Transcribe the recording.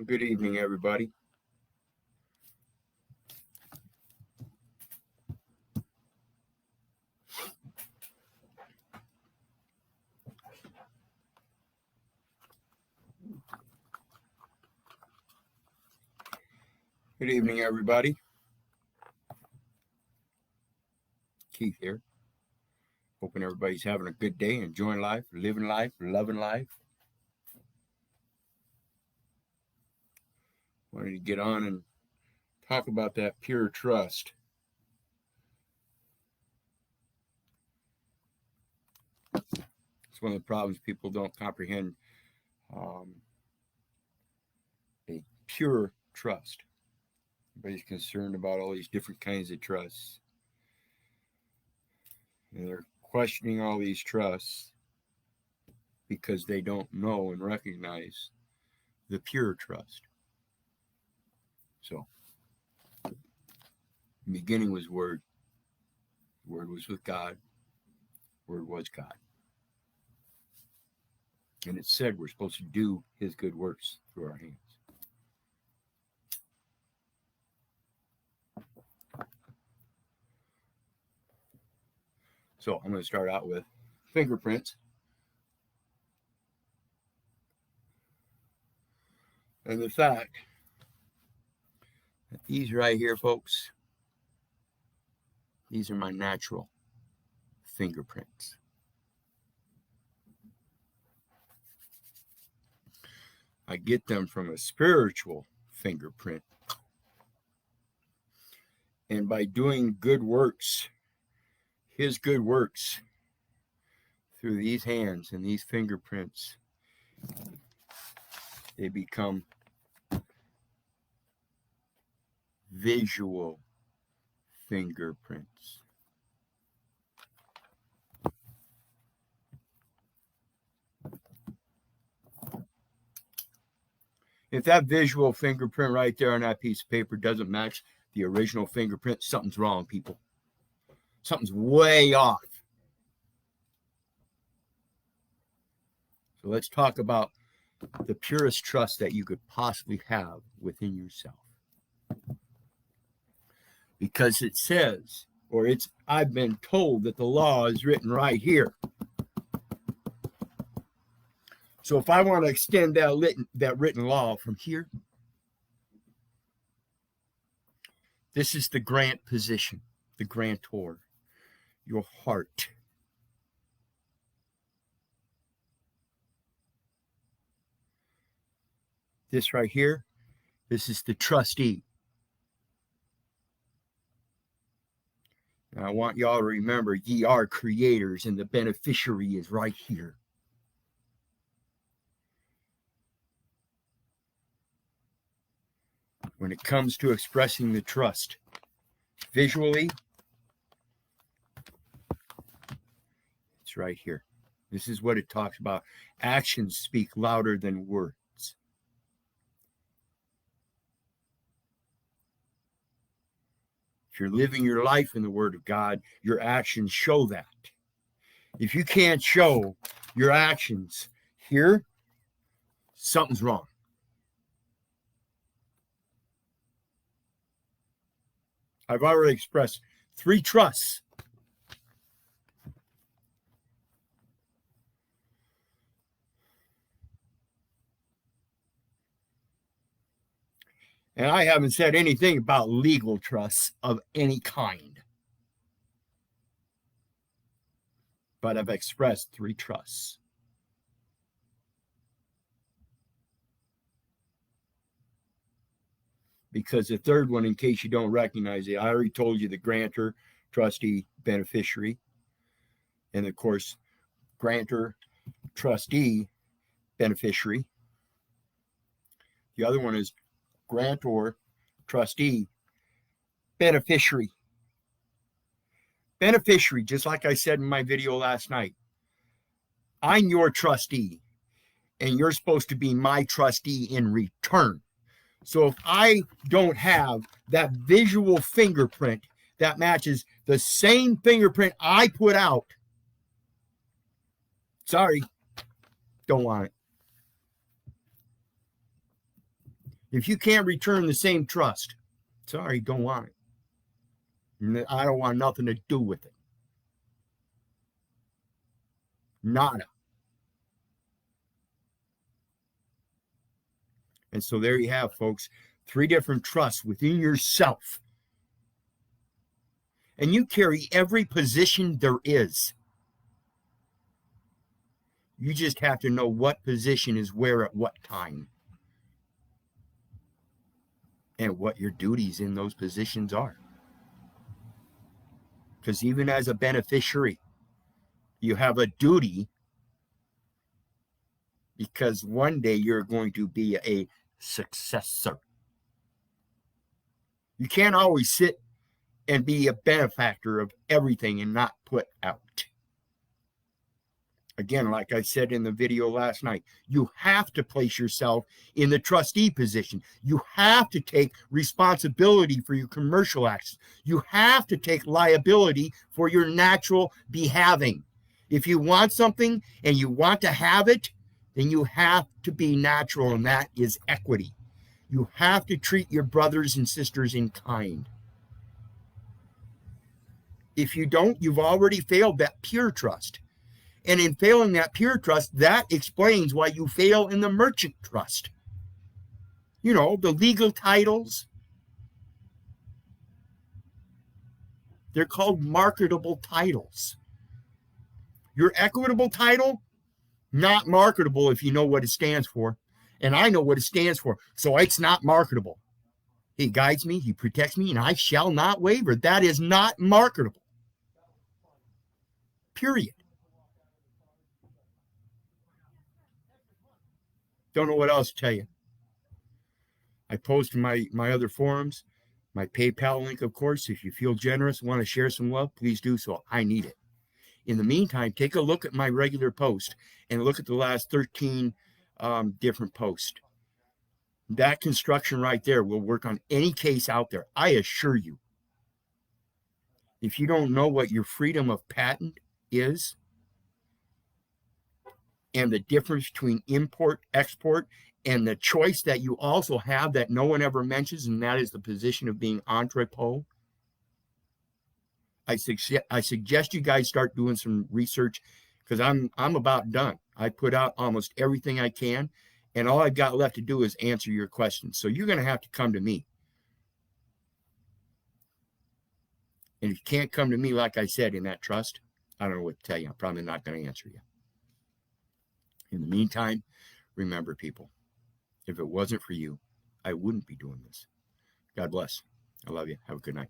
Good evening, everybody. Good evening, everybody. Keith here. Hoping everybody's having a good day, enjoying life, living life, loving life. Wanted to get on and talk about that pure trust. It's one of the problems people don't comprehend. A pure trust. Everybody's concerned about all these different kinds of trusts. And they're questioning all these trusts because they don't know and recognize the pure trust. So, the beginning was Word. The Word was with God. The Word was God. And it said we're supposed to do His good works through our hands. So I'm going to start out with fingerprints. And the fact that these right here, folks, these are my natural fingerprints. I get them from a spiritual fingerprint. And by doing good works, His good works, through these hands and these fingerprints, they become visual fingerprints. If that visual fingerprint right there on that piece of paper doesn't match the original fingerprint, something's wrong, people. Something's way off. So let's talk about the purest trust that you could possibly have within yourself. Because it says, I've been told that the law is written right here. So if I want to extend that written law from here, this is the grant position, the grantor, your heart. This right here, this is the trustee. And I want y'all to remember, ye are creators, and the beneficiary is right here. When it comes to expressing the trust visually, it's right here. This is what it talks about. Actions speak louder than words. If you're living your life in the Word of God, your actions show that. If you can't show your actions here, something's wrong. I've already expressed 3 trusts. And I haven't said anything about legal trusts of any kind. But I've expressed 3 trusts. Because the third one, in case you don't recognize it, I already told you the grantor, trustee, beneficiary. And of course, grantor, trustee, beneficiary. The other one is grantor, trustee, beneficiary. Beneficiary, just like I said in my video last night, I'm your trustee, and you're supposed to be my trustee in return. So if I don't have that visual fingerprint that matches the same fingerprint I put out, sorry, don't want it. If you can't return the same trust, sorry, don't want it. I don't want nothing to do with it. Nada. And so there you have, folks, 3 different trusts within yourself. And you carry every position there is. You just have to know what position is where at what time. And what your duties in those positions are. Because even as a beneficiary, you have a duty, because one day you're going to be a successor. You can't always sit and be a benefactor of everything and not put out. Again, like I said in the video last night, you have to place yourself in the trustee position. You have to take responsibility for your commercial acts. You have to take liability for your natural behaving. If you want something and you want to have it, then you have to be natural, and that is equity. You have to treat your brothers and sisters in kind. If you don't, you've already failed that pure trust. And in failing that pure trust, that explains why you fail in the merchant trust. You know, the legal titles. They're called marketable titles. Your equitable title, not marketable if you know what it stands for. And I know what it stands for, so it's not marketable. He guides me, he protects me, and I shall not waver. That is not marketable. Period. Don't know what else to tell you. I post my other forums, my PayPal link, of course. If you feel generous, want to share some love, please do so. I need it. In the meantime, take a look at my regular post and look at the last 13 different posts. That construction right there will work on any case out there. I assure you. If you don't know what your freedom of patent is, and the difference between import, export, and the choice that you also have that no one ever mentions, and that is the position of being entrepot. I suggest you guys start doing some research, because I'm about done. I put out almost everything I can, and all I've got left to do is answer your questions. So you're going to have to come to me. And if you can't come to me, like I said, in that trust, I don't know what to tell you. I'm probably not going to answer you. In the meantime, remember, people, if it wasn't for you, I wouldn't be doing this. God bless. I love you. Have a good night.